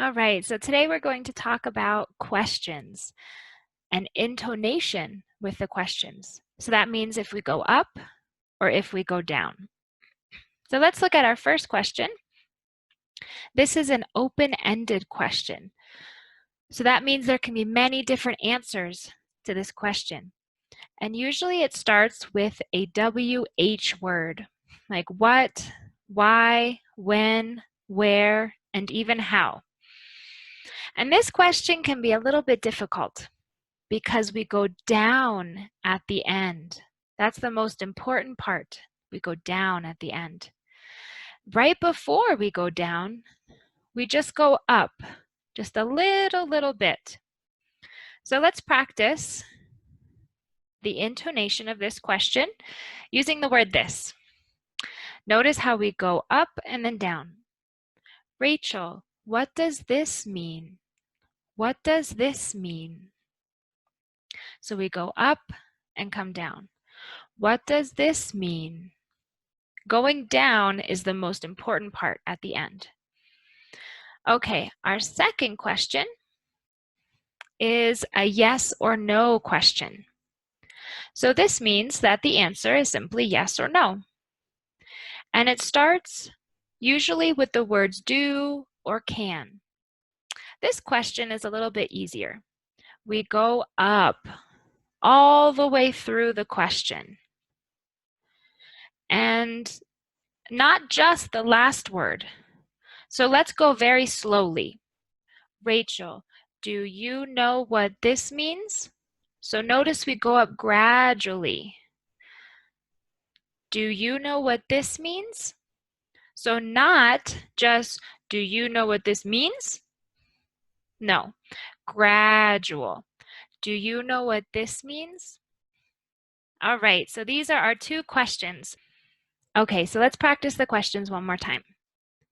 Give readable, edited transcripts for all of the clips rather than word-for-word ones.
All right, so today we're going to talk about questions and intonation with the questions. So that means if we go up or if we go down. So let's look at our first question. This is an open-ended question. So that means there can be many different answers to this question. And usually it starts with a WH word, like what, why, when, where, and even how. And this question can be a little bit difficult because we go down at the end. That's the most important part. We go down at the end. Right before we go down, we just go up just a little bit. So let's practice the intonation of this question using the word this. Notice how we go up and then down. Rachel, what does this mean? What does this mean? So we go up and come down. What does this mean? Going down is the most important part at the end. Okay, our second question is a yes or no question. So this means that the answer is simply yes or no. And it starts usually with the words do or can. This question is a little bit easier. We go up all the way through the question. And not just the last word. So let's go very slowly. Rachel, do you know what this means? So notice we go up gradually. Do you know what this means? So not just, do you know what this means? No, gradual. Do you know what this means? All right, so these are our two questions. Okay, so let's practice the questions one more time.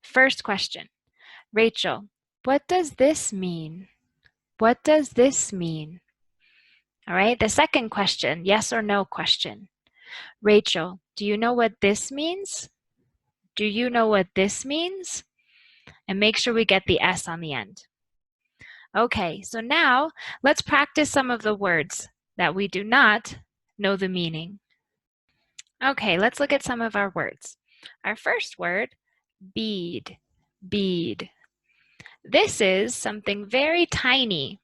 First question, Rachel, what does this mean? What does this mean? All right, the second question, yes or no question. Rachel, do you know what this means? Do you know what this means? And make sure we get the S on the end. Okay, so now let's practice some of the words that we do not know the meaning. Okay, let's look at some of our words. Our first word, bead, bead. This is something very tiny,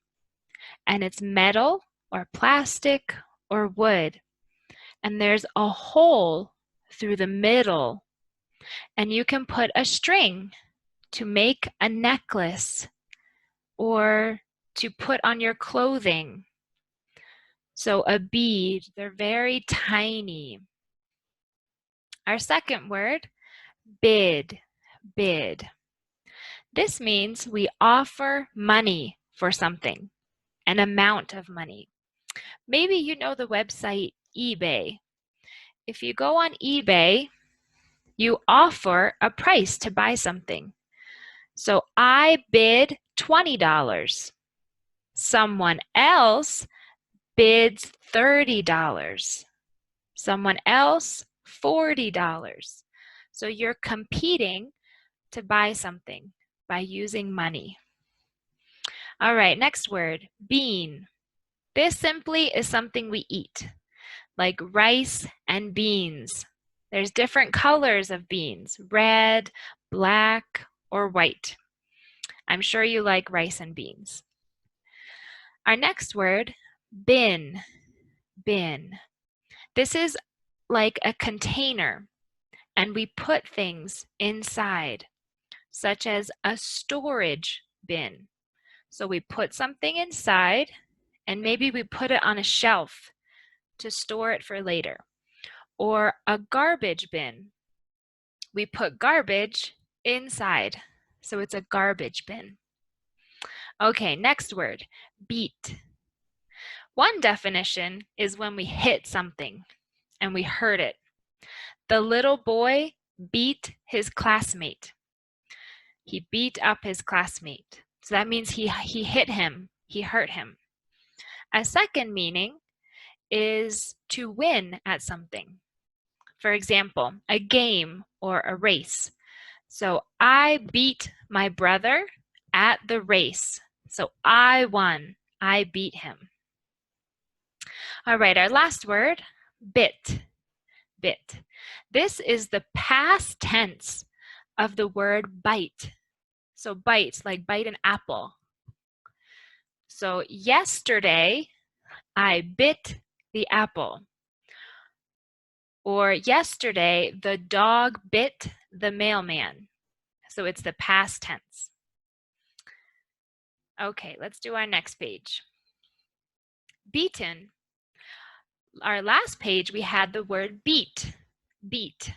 and it's metal or plastic or wood. And there's a hole through the middle, and you can put a string to make a necklace or to put on your clothing. So a bead, they're very tiny. Our second word, bid, bid. This means we offer money for something, an amount of money. Maybe you know the website eBay. If you go on eBay, you offer a price to buy something. So I bid $20. Someone else bids $30. Someone else $40. So you're competing to buy something by using money. All right, next word, bean. This simply is something we eat, like rice and beans. There's different colors of beans, red, black, or white. I'm sure you like rice and beans. Our next word, bin, bin. This is like a container, and we put things inside, such as a storage bin. So we put something inside, and maybe we put it on a shelf to store it for later. Or a garbage bin. We put garbage inside, so it's a garbage bin. Okay, next word, beat. One definition is when we hit something and we hurt it. The little boy beat his classmate. He beat up his classmate. So that means he hit him, he hurt him. A second meaning is to win at something. For example, a game or a race. So I beat my brother at the race. So I won. I beat him. All right, our last word, bit. Bit. This is the past tense of the word bite. So bite, like bite an apple. So yesterday, I bit the apple. Or yesterday, the dog bit the mailman. So it's the past tense. Okay, let's do our next page. Beaten. Our last page, we had the word beat. Beat.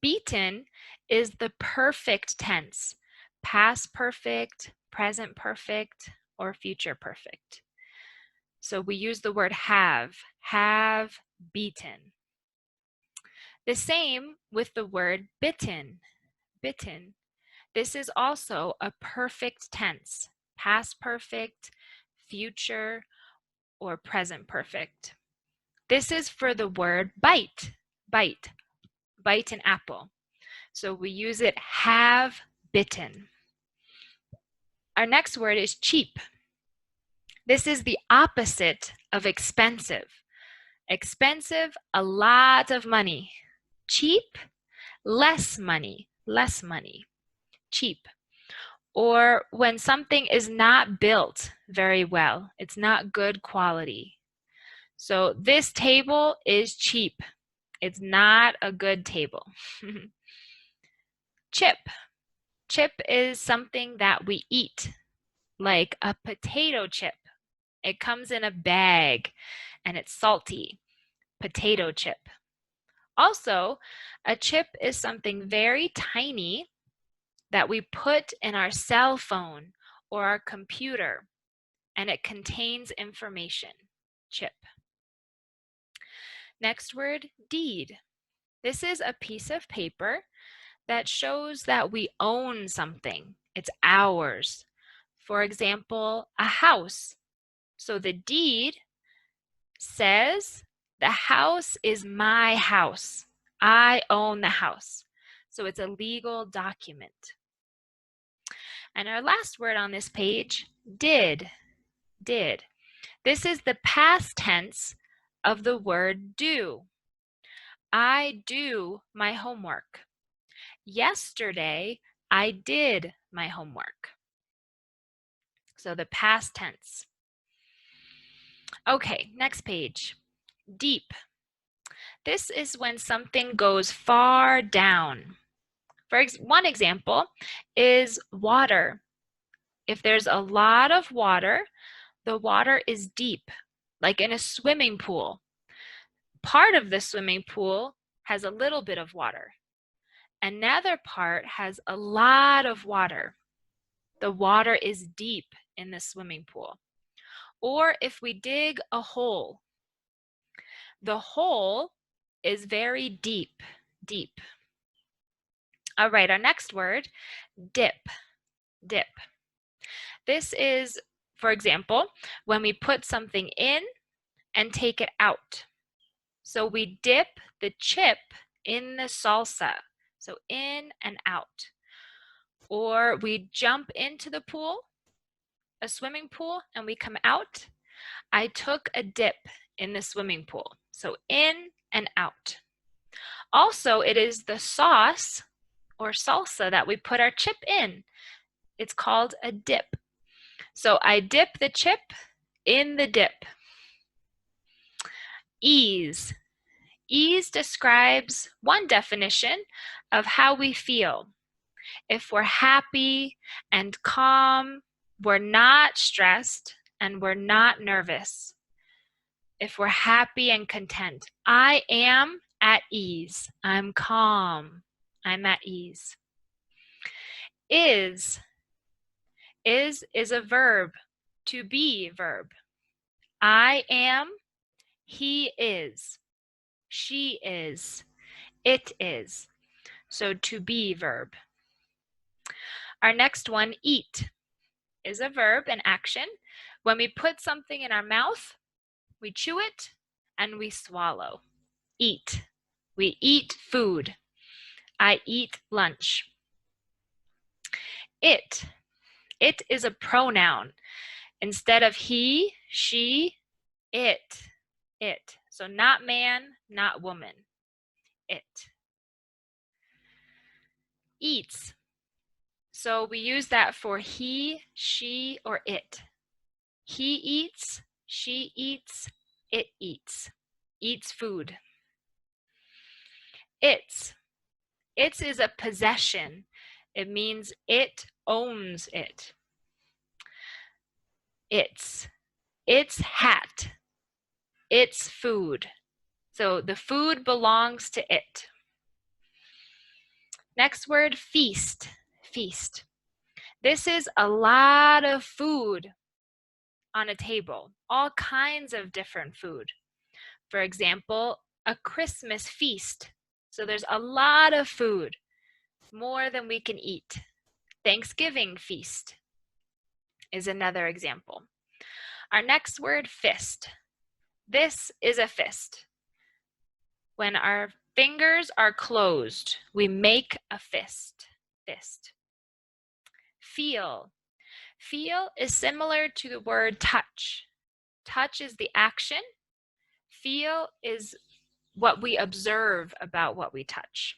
Beaten is the perfect tense. Past perfect, present perfect, or future perfect. So we use the word have beaten. The same with the word bitten, bitten. This is also a perfect tense, past perfect, future, or present perfect. This is for the word bite, bite, bite an apple. So we use it have bitten. Our next word is cheap. This is the opposite of expensive. Expensive, a lot of money. Cheap, less money, less money. Cheap. Or when something is not built very well, it's not good quality. So this table is cheap. It's not a good table. Chip. Chip is something that we eat, like a potato chip. It comes in a bag and it's salty. Potato chip. Also, a chip is something very tiny that we put in our cell phone or our computer, and it contains information. Chip. Next word, deed. This is a piece of paper that shows that we own something. It's ours. For example, a house. So the deed says, the house is my house. I own the house. So it's a legal document. And our last word on this page, did. Did. This is the past tense of the word do. I do my homework. Yesterday, I did my homework. So the past tense. Okay, next page. Deep. This is when something goes far down. One example is water. If there's a lot of water, the water is deep, like in a swimming pool. Part of the swimming pool has a little bit of water. Another part has a lot of water. The water is deep in the swimming pool. Or if we dig a hole, the hole is very deep, deep. All right, our next word, dip, dip. This is, for example, when we put something in and take it out. So we dip the chip in the salsa. So in and out. Or we jump into the pool, a swimming pool, and we come out. I took a dip in the swimming pool. So in and out. Also, it is the sauce or salsa that we put our chip in. It's called a dip. So I dip the chip in the dip. Ease. Ease describes one definition of how we feel. If we're happy and calm, we're not stressed, and we're not nervous. If we're happy and content, I am at ease. I'm calm. I'm at ease. Is a verb, to be verb. I am, he is, she is, it is. So to be verb. Our next one, eat, is a verb in action. When we put something in our mouth, we chew it and we swallow. Eat. We eat food. I eat lunch. It It is a pronoun. Instead of he, she, it. So not man, not woman. It. Eats. So we use that for he, she, or it. He eats, she eats, it eats. Eats food. Its. Its is a possession. It means it owns it. Its hat. Its food. So the food belongs to it. Next word, feast. Feast. This is a lot of food on a table. All kinds of different food. For example, a Christmas feast. So there's a lot of food, more than we can eat. Thanksgiving feast is another example. Our next word, fist. This is a fist. When our fingers are closed, we make a fist. Fist. Feel. Feel is similar to the word touch. Touch is the action. Feel is what we observe about what we touch.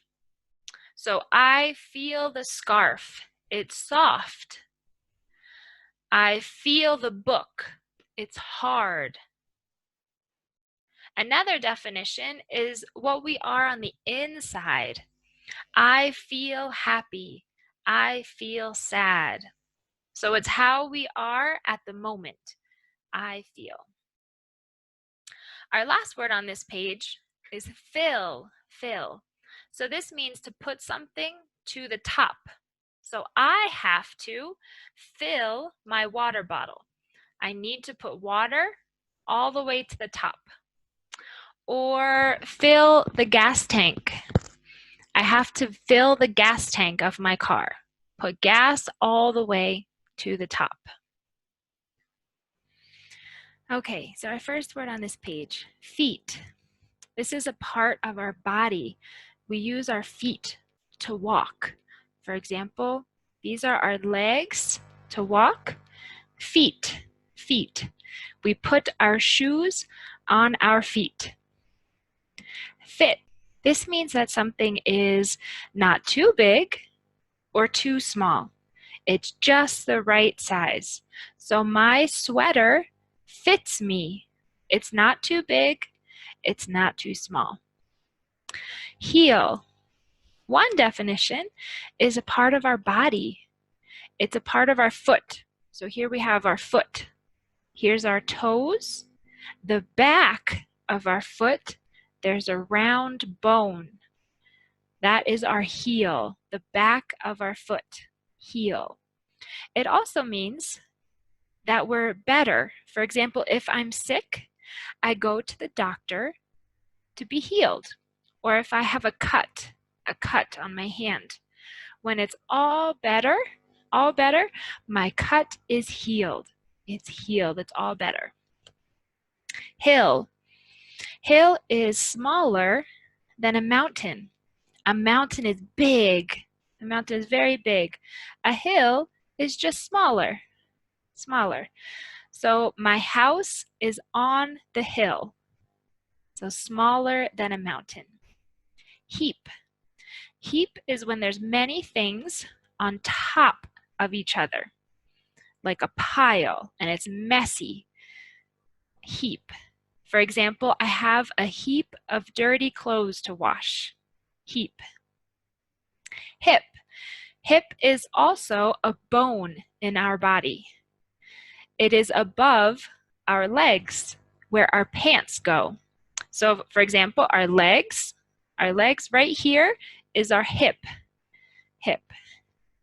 So I feel the scarf. It's soft. I feel the book. It's hard. Another definition is what we are on the inside. I feel happy. I feel sad. So it's how we are at the moment. I feel. Our last word on this page is fill. Fill. So this means to put something to the top. So I have to fill my water bottle. I need to put water all the way to the top. Or fill the gas tank. I have to fill the gas tank of my car. Put gas all the way to the top. Okay, so our first word on this page, feet. This is a part of our body. We use our feet to walk. For example, these are our legs to walk. Feet, feet. We put our shoes on our feet. Fit. This means that something is not too big or too small. It's just the right size. So my sweater fits me. It's not too big. It's not too small. Heel. One definition is a part of our body. It's a part of our foot. So here we have our foot. Here's our toes. The back of our foot, there's a round bone. That is our heel, the back of our foot, heel. It also means that we're better. For example, if I'm sick, I go to the doctor to be healed. Or if I have a cut on my hand. When it's all better, my cut is healed. It's healed, it's all better. Hill. Hill is smaller than a mountain. A mountain is big. A mountain is very big. A hill is just smaller. So my house is on the hill. So smaller than a mountain. Heap. Heap is when there's many things on top of each other, like a pile, and it's messy. Heap. For example, I have a heap of dirty clothes to wash. Heap. Hip. Hip is also a bone in our body. It is above our legs, where our pants go. So, for example, our legs right here is our hip.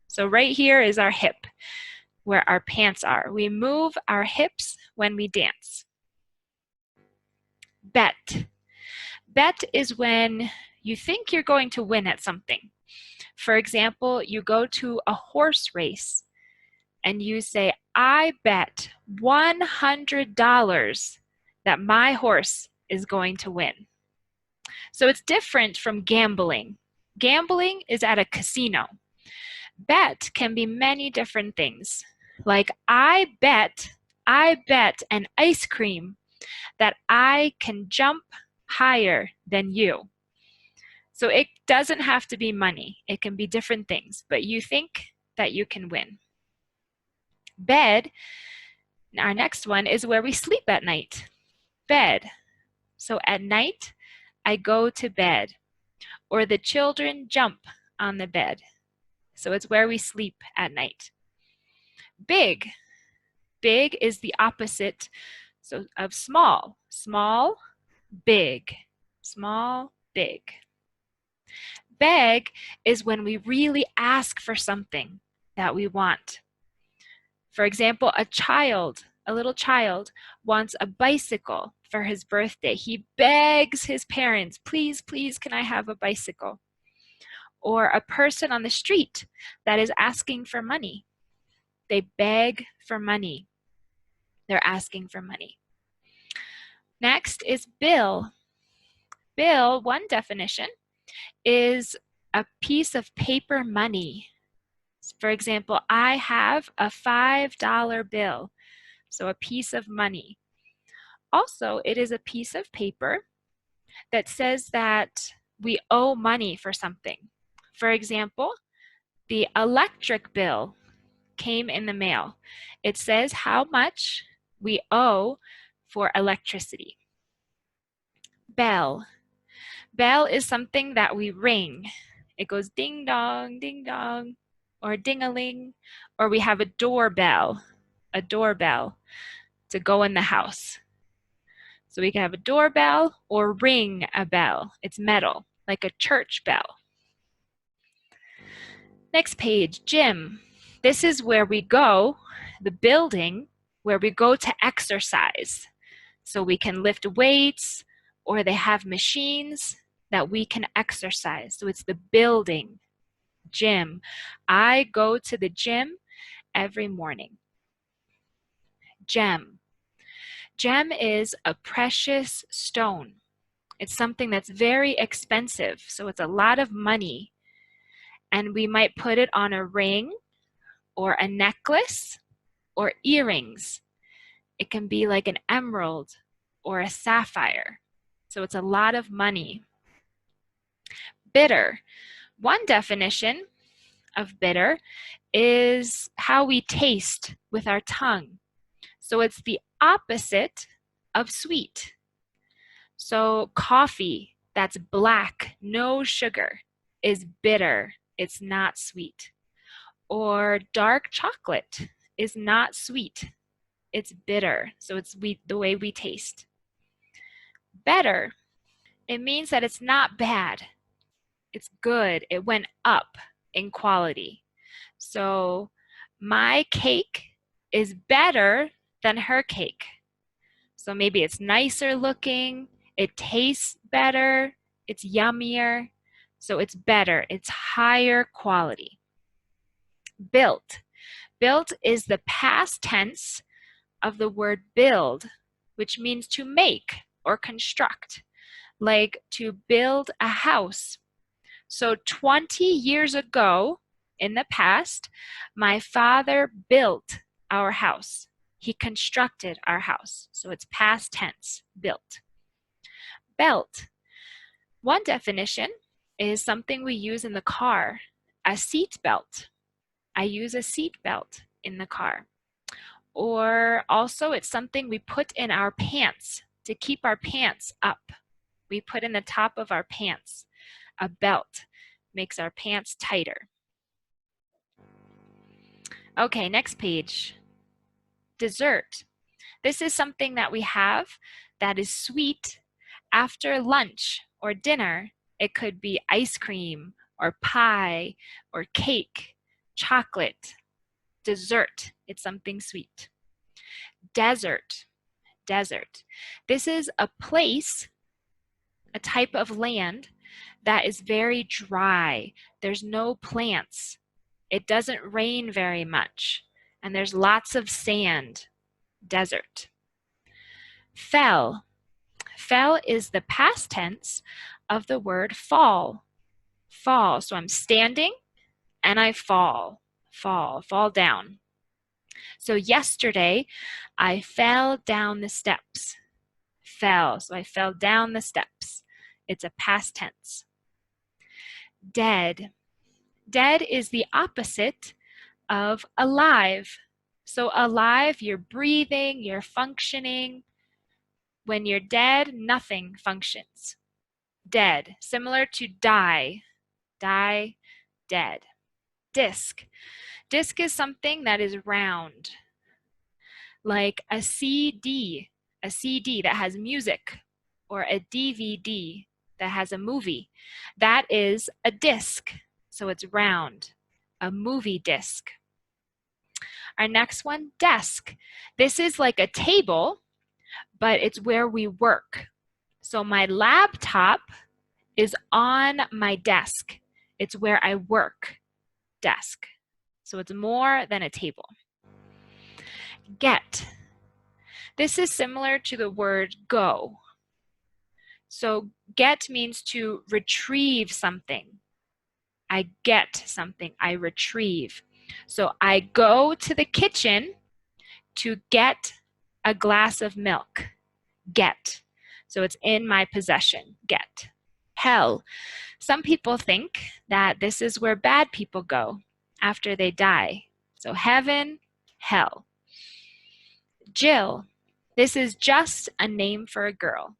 So right here is our hip, where our pants are. We move our hips when we dance. Bet. Bet is when you think you're going to win at something. For example, you go to a horse race and you say, I bet $100 that my horse is going to win. So it's different from gambling. Gambling is at a casino. Bet can be many different things. Like I bet an ice cream that I can jump higher than you. So it doesn't have to be money. It can be different things, but you think that you can win. Bed, our next one is where we sleep at night. Bed. So at night, I go to bed, or the children jump on the bed. So it's where we sleep at night. Big. Big is the opposite of small. Small, big. Small, big. Beg is when we really ask for something that we want. For example, a little child wants a bicycle for his birthday. He begs his parents, please, please, can I have a bicycle? Or a person on the street that is asking for money. They beg for money. They're asking for money. Next is bill. Bill, one definition, is a piece of paper money. For example, I have a $5 bill, so a piece of money. Also, it is a piece of paper that says that we owe money for something. For example, the electric bill came in the mail. It says how much we owe for electricity. Bell. Bell is something that we ring. It goes ding dong, or ding-a-ling, or we have a doorbell to go in the house. So we can have a doorbell or ring a bell. It's metal, like a church bell. Next page, gym. This is where we go, the building where we go to exercise. So we can lift weights, or they have machines that we can exercise. So it's the building, gym. I go to the gym every morning. Gem. Gem is a precious stone. It's something that's very expensive, so it's a lot of money. And we might put it on a ring or a necklace or earrings. It can be like an emerald or a sapphire. So it's a lot of money. Bitter. One definition of bitter is how we taste with our tongue. So it's the opposite of sweet. So coffee that's black, no sugar, is bitter. It's not sweet. Or dark chocolate is not sweet. It's bitter. So it's the way we taste. Better. It means that it's not bad. It's good. It went up in quality. So my cake is better than her cake. So maybe it's nicer looking, it tastes better, it's yummier. So it's better, it's higher quality. Built. Built is the past tense of the word build, which means to make or construct, like to build a house. So 20 years ago, in the past, my father built our house. He constructed our house. So it's past tense, built. Belt. One definition is something we use in the car, a seat belt. I use a seat belt in the car. Or also it's something we put in our pants to keep our pants up. We put in the top of our pants. A belt makes our pants tighter. Okay, next page. Dessert. This is something that we have that is sweet after lunch or dinner. It could be ice cream or pie or cake, chocolate. Dessert, it's something sweet. Desert. Desert. This is a place, a type of land that is very dry. There's no plants. It doesn't rain very much. And there's lots of sand. Desert. Fell. Fell is the past tense of the word fall. Fall. So I'm standing and I fall. Fall down. So yesterday, I fell down the steps. Fell, so I fell down the steps. It's a past tense. Dead. Dead is the opposite of alive. So alive, you're breathing, you're functioning. When you're dead, nothing functions. Dead, similar to die. Die, dead. Disc. Disc is something that is round, like a CD that has music, or a DVD that has a movie. That is a disc, so it's round, a movie disc. Our next one, desk. This is like a table, but it's where we work. So my laptop is on my desk. It's where I work, desk. So it's more than a table. Get. This is similar to the word go. So get means to retrieve something. I get something, I retrieve. So I go to the kitchen to get a glass of milk. Get. So it's in my possession, get. Hell. Some people think that this is where bad people go after they die. So heaven, hell. Jill. This is just a name for a girl.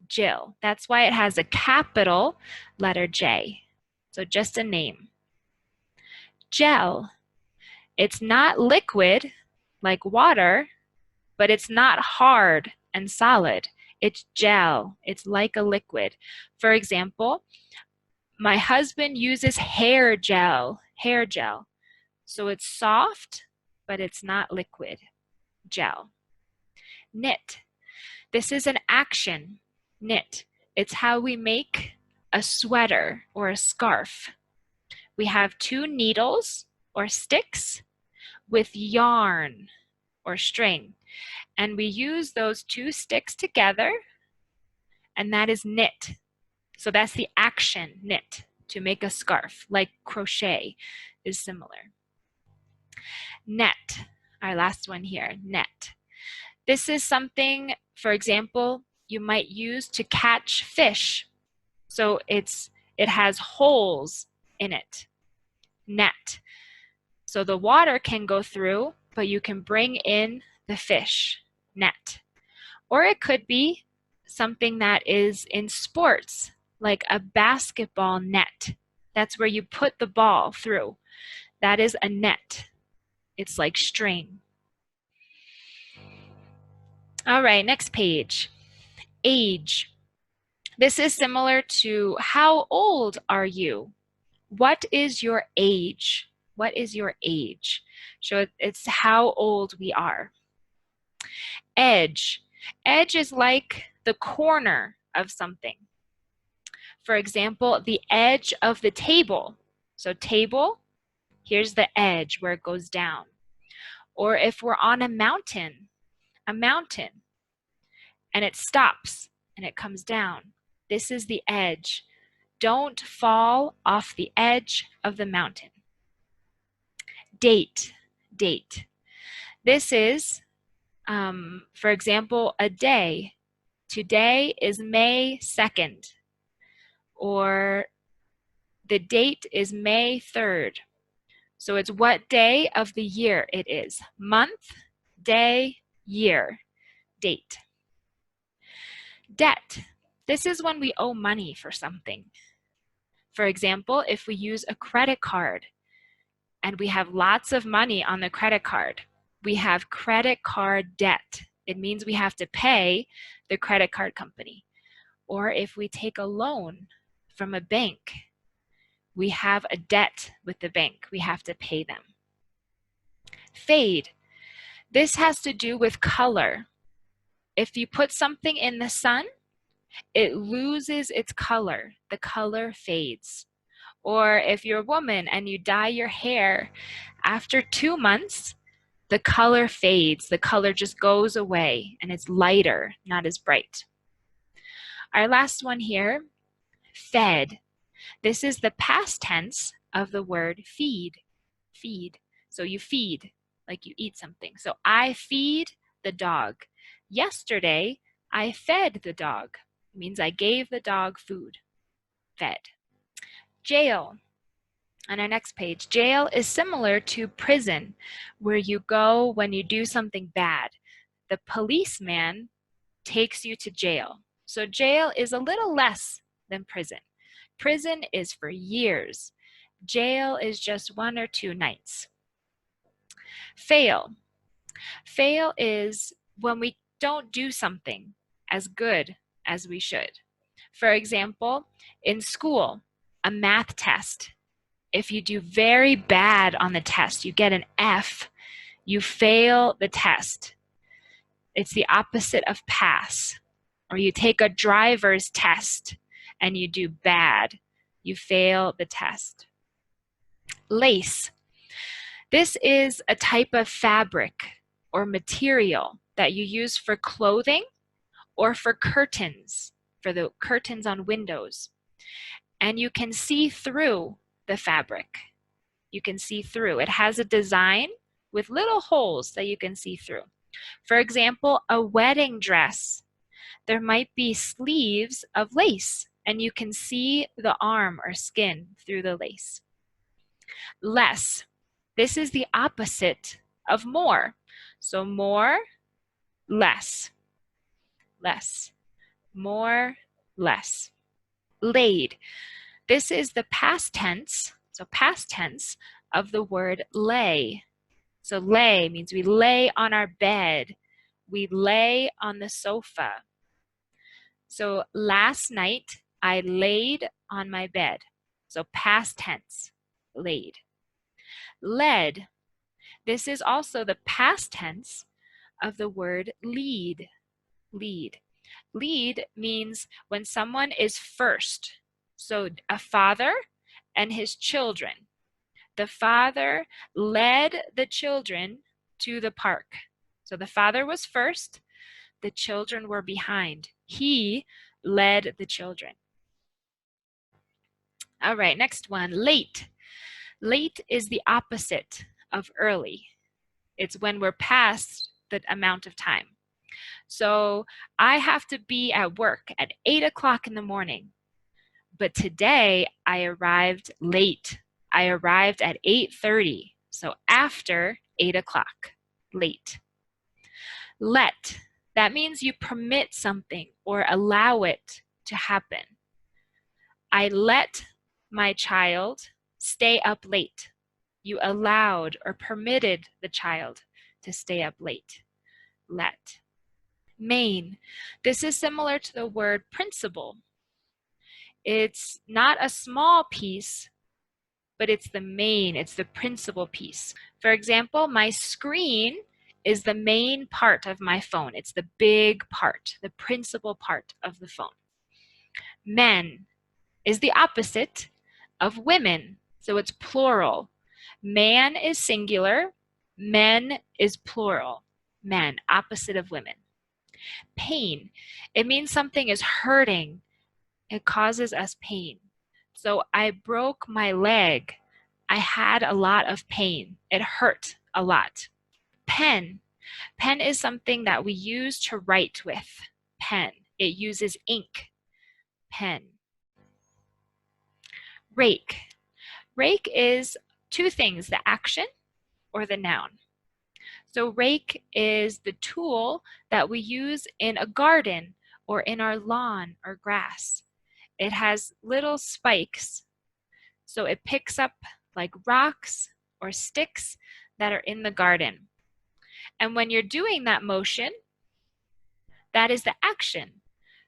Jill. That's why it has a capital letter J. So just a name. Gel. It's not liquid like water, but it's not hard and solid. It's gel. It's like a liquid. For example, my husband uses hair gel. Hair gel. So it's soft, but it's not liquid. Gel. Knit. This is an action. Knit. It's how we make a sweater or a scarf. We have 2 needles or sticks with yarn or string, and we use those 2 sticks together, and that is knit. So that's the action, knit, to make a scarf, like crochet is similar. Net, our last one here, net. This is something, for example, you might use to catch fish. So it has holes in it. Net. So the water can go through, but you can bring in the fish. Net. Or it could be something that is in sports, like a basketball net. That's where you put the ball through. That is a net. It's like string. All right, next page. Age. This is similar to how old are you? What is your age? What is your age? So it's how old we are. Edge. Edge is like the corner of something. For example, the edge of the table. So table, here's the edge where it goes down. Or if we're on a mountain, and it stops and it comes down. This is the edge. Don't fall off the edge of the mountain. Date. This is, for example, a day. Today is May 2nd. Or the date is May 3rd. So it's what day of the year it is. Month, day, year, date. Debt. This is when we owe money for something. For example, if we use a credit card and we have lots of money on the credit card, we have credit card debt. It means we have to pay the credit card company. Or if we take a loan from a bank, we have a debt with the bank. We have to pay them. Fade. This has to do with color. If you put something in the sun, it loses its color. The color fades. Or if you're a woman and you dye your hair, after 2 months, the color fades. The color just goes away and it's lighter, not as bright. Our last one here, fed. This is the past tense of the word feed. Feed. So you feed. like you eat something. So I feed the dog. Yesterday, I fed the dog. It means I gave the dog food. Fed. Jail. On our next page, jail is similar to prison, where you go when you do something bad. The policeman takes you to jail. So jail is a little less than prison. Prison is for years. Jail is just 1 or 2 nights. Fail. Fail is when we don't do something as good as we should. For example, in school, a math test. If you do very bad on the test, you get an F, you fail the test. It's the opposite of pass. Or you take a driver's test and you do bad, you fail the test. Lace. This is a type of fabric or material that you use for clothing or for curtains, for the curtains on windows. And you can see through the fabric. You can see through. It has a design with little holes that you can see through. For example, a wedding dress. There might be sleeves of lace, and you can see the arm or skin through the lace. Less. This is the opposite of more. So more, less. Less. More, less. Laid. This is the past tense, so past tense of the word lay. So lay means we lay on our bed. We lay on the sofa. So last night I laid on my bed. So past tense, laid. Led. This is also the past tense of the word lead. Lead. Lead means when someone is first. So a father and his children. The father led the children to the park. So the father was first, the children were behind. He led the children. All right, next one, late. Late is the opposite of early. It's when we're past the amount of time. So I have to be at work at 8 o'clock in the morning. But today I arrived late. I arrived at 8:30, so after 8 o'clock, late. Let, that means you permit something or allow it to happen. I let my child stay up late. You allowed or permitted the child to stay up late. Let. Main, this is similar to the word principle. It's not a small piece, but it's the main, it's the principal piece. For example, my screen is the main part of my phone. It's the big part, the principal part of the phone. Men is the opposite of women, so it's plural. Man is singular, men is plural. Men, opposite of women. Pain, it means something is hurting. It causes us pain. So I broke my leg. I had a lot of pain. It hurt a lot. Pen. Pen is something that we use to write with. Pen. It uses ink. Pen. Rake. Rake is 2 things, the action or the noun. So rake is the tool that we use in a garden or in our lawn or grass. It has little spikes, so it picks up like rocks or sticks that are in the garden. And when you're doing that motion, that is the action.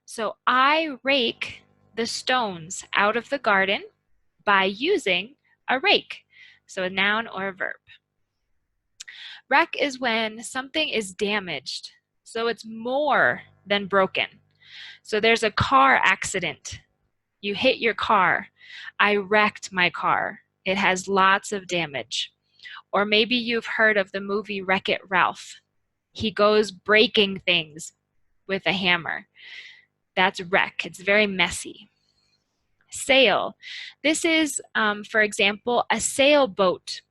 So I rake the stones out of the garden by using a rake, so a noun or a verb. Wreck is when something is damaged, so it's more than broken. So there's a car accident. You hit your car. I wrecked my car. It has lots of damage. Or maybe you've heard of the movie Wreck-It Ralph. He goes breaking things with a hammer. That's wreck. It's very messy. Sail. This is, for example, a sailboat.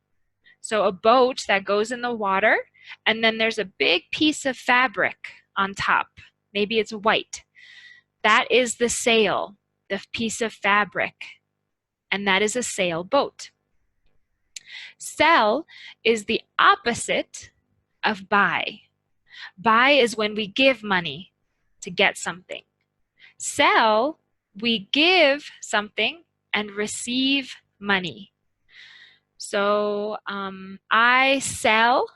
So a boat that goes in the water, and then there's a big piece of fabric on top. Maybe it's white. That is the sail, the piece of fabric, and that is a sailboat. Sell is the opposite of buy. Buy is when we give money to get something. Sell, we give something and receive money. So I sell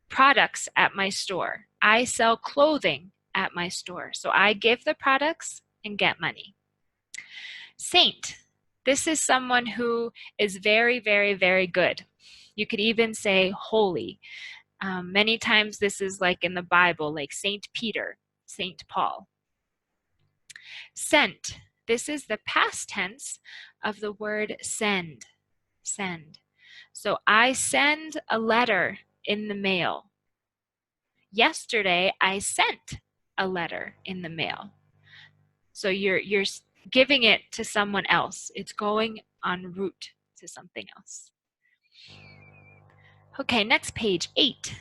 products at my store. I sell clothing at my store. So I give the products and get money. Saint. This is someone who is very, very, very good. You could even say holy. Many times this is like in the Bible, like Saint Peter, Saint Paul. Sent. This is the past tense of the word send. Send. So I send a letter in the mail. Yesterday, I sent a letter in the mail. So you're giving it to someone else. It's going en route to something else. Okay, next page, 8.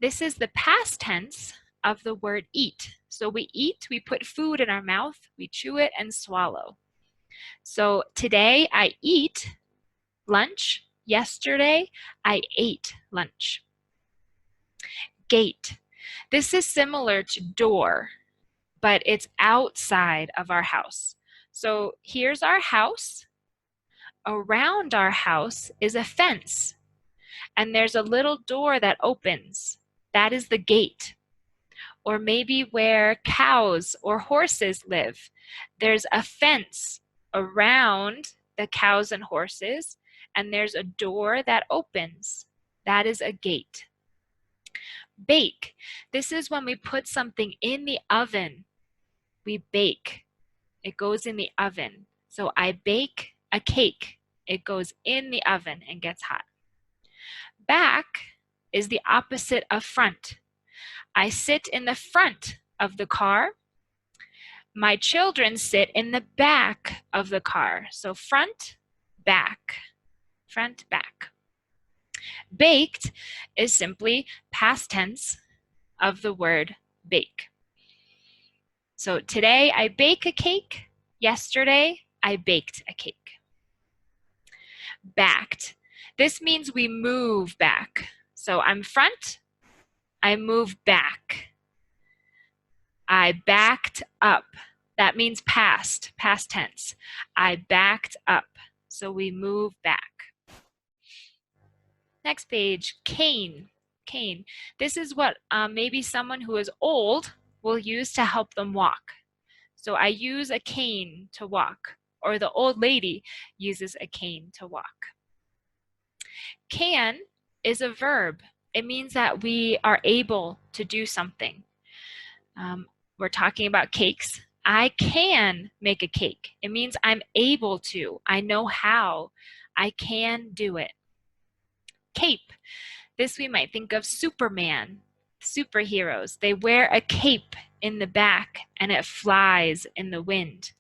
This is the past tense of the word eat. So we eat, we put food in our mouth, we chew it and swallow. So today I eat lunch. Yesterday I ate lunch. Gate. This is similar to door, but it's outside of our house. So here's our house. Around our house is a fence, and there's a little door that opens. That is the gate. Or maybe where cows or horses live, there's a fence around the cows and horses, and there's a door that opens. That is a gate. Bake. This is when we put something in the oven. We bake. It goes in the oven. So I bake a cake. It goes in the oven and gets hot. Back is the opposite of front. I sit in the front of the car. My children sit in the back of the car. So front, back. Front, back. Baked is simply past tense of the word bake. So today I bake a cake. Yesterday I baked a cake. Backed. This means we move back. So I'm front, I move back. I backed up. That means past tense. I backed up. So we move back. Next page, cane. Cane. This is what maybe someone who is old will use to help them walk. So I use a cane to walk, or the old lady uses a cane to walk. Can is a verb. It means that we are able to do something. We're talking about cakes. I can make a cake. It means I'm able to. I know how. I can do it. Cape. This we might think of Superman, superheroes. They wear a cape in the back and it flies in the wind.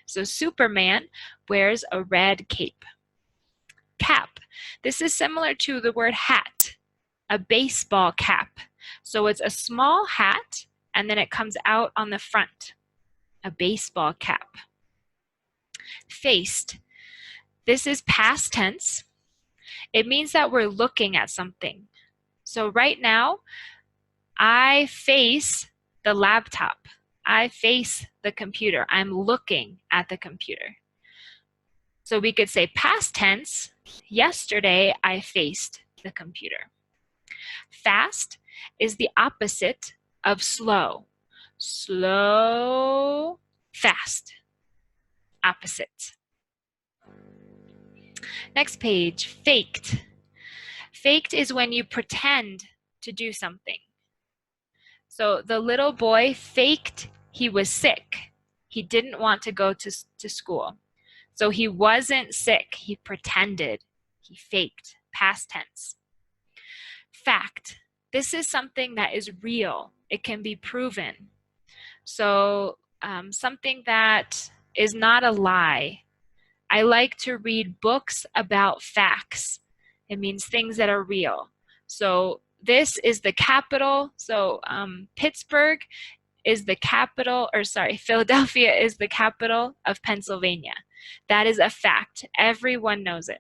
So Superman wears a red cape. Cap. This is similar to the word hat, a baseball cap. So it's a small hat and then it comes out on the front, a baseball cap. Faced. This is past tense. It means that we're looking at something. So right now, I face the laptop. I face the computer. I'm looking at the computer. So we could say past tense, yesterday I faced the computer. Fast is the opposite of slow. Slow, fast. Opposite. Next page, faked. Faked is when you pretend to do something. So the little boy faked he was sick. He didn't want to go to school. So he wasn't sick. He pretended. He faked. Past tense. Fact. This is something that is real. It can be proven. So something that is not a lie. I like to read books about facts. It means things that are real. So this is the capital. So Pittsburgh is the capital, or sorry, Philadelphia is the capital of Pennsylvania. That is a fact. Everyone knows it.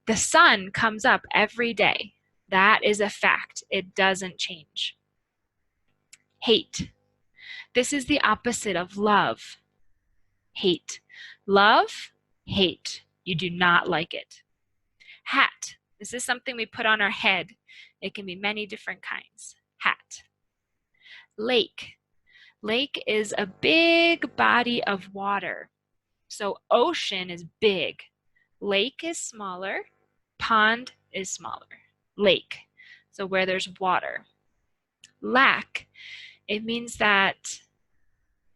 The sun comes up every day. That is a fact. It doesn't change. Hate. This is the opposite of love. Hate. Love, hate. You do not like it. Hat. This is something we put on our head. It can be many different kinds. Hat. Lake. Lake is a big body of water. So ocean is big. Lake is smaller. Pond is smaller. Lake. So where there's water. Lack. It means that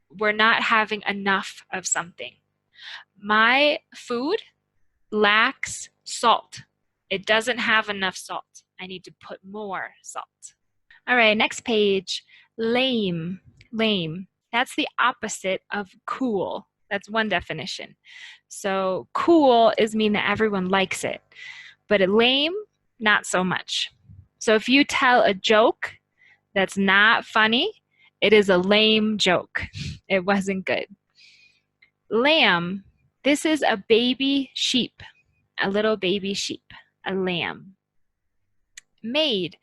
we're not having enough of something. My food lacks salt. It doesn't have enough salt. I need to put more salt. All right, next page. Lame. Lame. That's the opposite of cool. That's one definition. So cool is mean that everyone likes it, but lame, not so much. So if you tell a joke that's not funny, it is a lame joke. It wasn't good. Lamb. This is a baby sheep, a little baby sheep, a lamb. Made.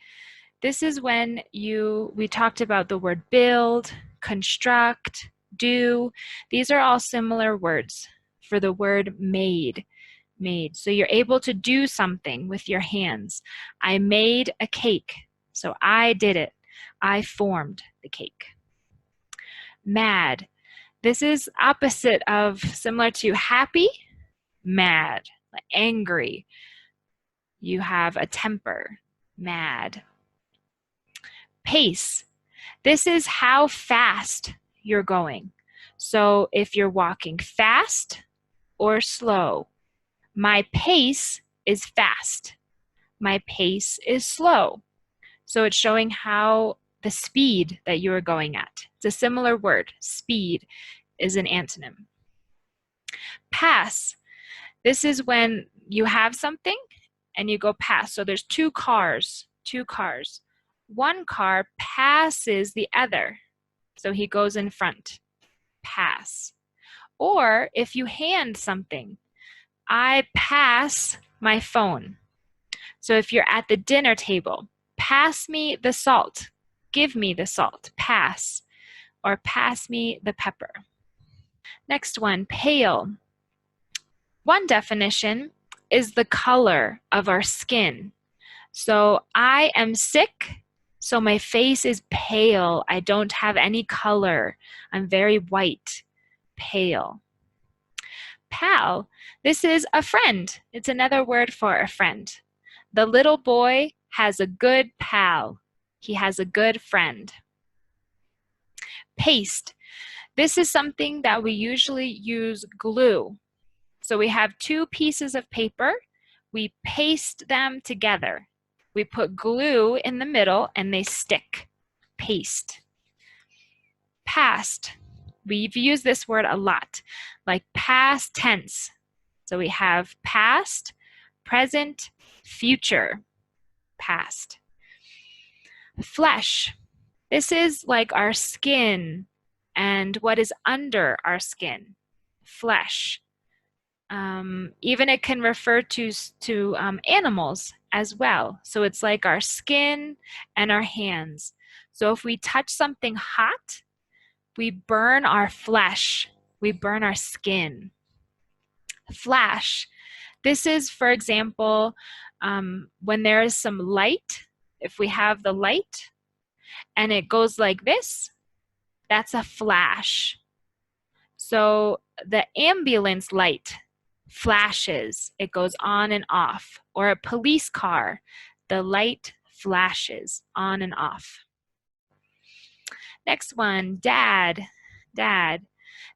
This is when we talked about the word build, construct, do. These are all similar words for the word made. Made. So you're able to do something with your hands. I made a cake. So I did it. I formed the cake. Mad. This is opposite of, similar to happy, mad, like angry. You have a temper, mad. Pace. This is how fast you're going. So if you're walking fast or slow, my pace is fast. My pace is slow. So it's showing how the speed that you are going at. It's a similar word. Speed is an antonym. Pass. This is when you have something and you go past. So there's two cars. One car passes the other. So he goes in front. Pass. Or if you hand something, I pass my phone. So if you're at the dinner table, pass me the salt. Give me the salt. Pass. Or pass me the pepper. Next one, pale. One definition is the color of our skin. So I am sick, so my face is pale. I don't have any color. I'm very white. Pale. Pal. This is a friend. It's another word for a friend. The little boy has a good pal. He has a good friend. Paste. This is something that we usually use glue. So we have two pieces of paper. We paste them together. We put glue in the middle and they stick. Paste. Past. We've used this word a lot, like past tense. So we have past, present, future. Past. Flesh. This is like our skin and what is under our skin. Flesh. Even it can refer to animals as well. So it's like our skin and our hands. So if we touch something hot, we burn our flesh. We burn our skin. Flash. This is, for example, when there is some light. If we have the light and it goes like this, that's a flash. So the ambulance light flashes. It goes on and off. Or a police car, the light flashes on and off. Next one, dad. Dad.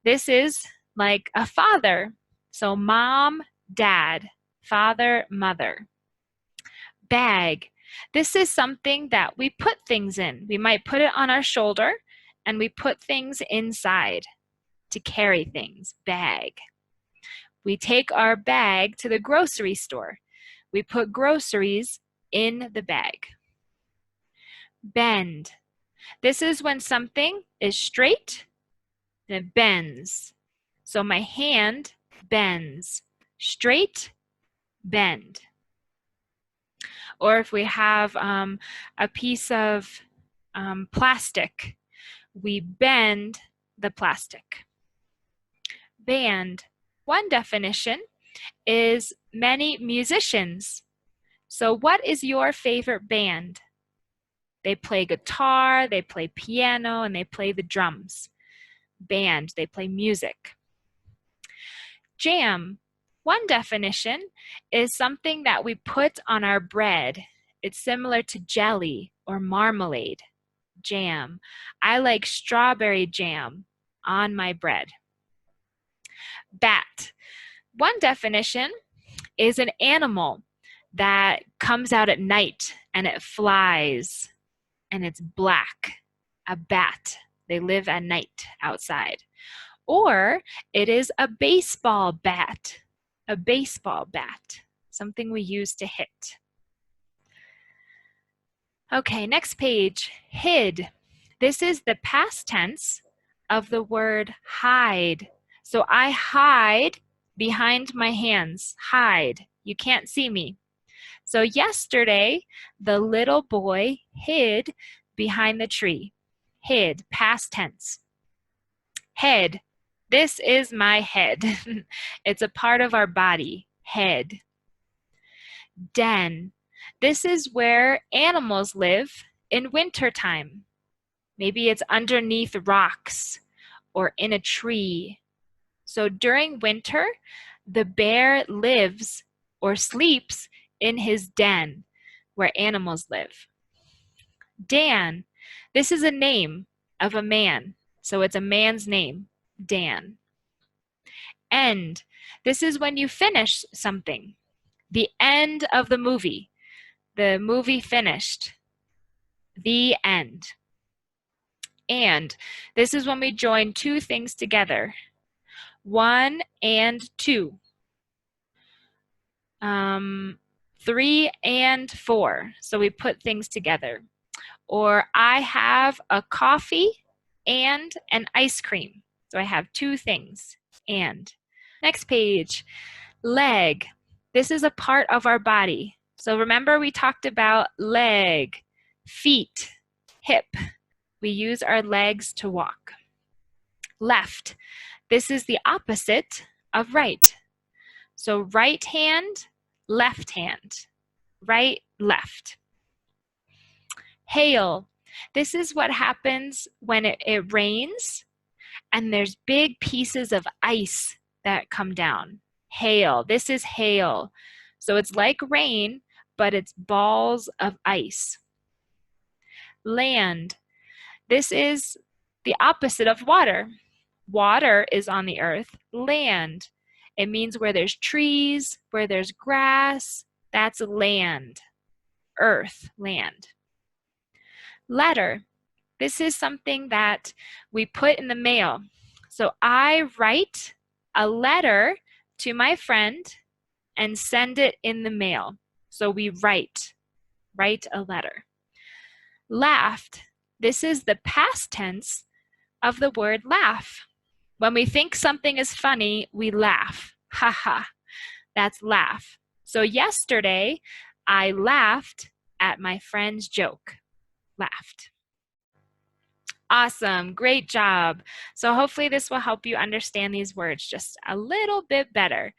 This is like a father. So mom, dad, father, mother. Bag. This is something that we put things in. We might put it on our shoulder and we put things inside to carry things. Bag. We take our bag to the grocery store. We put groceries in the bag. Bend. This is when something is straight and it bends. So my hand bends. Straight, bend. Or if we have a piece of plastic, we bend the plastic. Band. One definition is many musicians. So what is your favorite band? They play guitar, they play piano, and they play the drums. Band, they play music. Jam. One definition is something that we put on our bread. It's similar to jelly or marmalade. Jam. I like strawberry jam on my bread. Bat. One definition is an animal that comes out at night and it flies and it's black. A bat. They live at night outside. Or it is a baseball bat. A baseball bat. Something we use to hit. Okay, next page. Hid. This is the past tense of the word hide. So I hide behind my hands. Hide. You can't see me. So yesterday, the little boy hid behind the tree. Hid, past tense. Head. This is my head. It's a part of our body. Head. Den. This is where animals live in wintertime. Maybe it's underneath rocks or in a tree. So during winter, the bear lives or sleeps in his den where animals live. Dan. This is a name of a man. So it's a man's name. Dan. End. This is when you finish something. The end of the movie. The movie finished. The end. And. This is when we join two things together. 1 and 2. 3 and 4. So we put things together. Or I have a coffee and an ice cream. So I have two things. And. Next page. Leg. This is a part of our body. So remember we talked about leg, feet, hip. We use our legs to walk. Left. This is the opposite of right. So right hand, left hand. Right, left. Hail. This is what happens when it rains and there's big pieces of ice that come down. Hail. This is hail. So it's like rain, but it's balls of ice. Land. This is the opposite of water. Water is on the earth. Land. It means where there's trees, where there's grass. That's land. Earth, land. Letter. This is something that we put in the mail. So I write a letter to my friend and send it in the mail. So we write a letter. Laughed. This is the past tense of the word laugh. When we think something is funny, we laugh. Ha ha. That's laugh. So yesterday, I laughed at my friend's joke. Laughed. Awesome. Great job. So hopefully this will help you understand these words just a little bit better.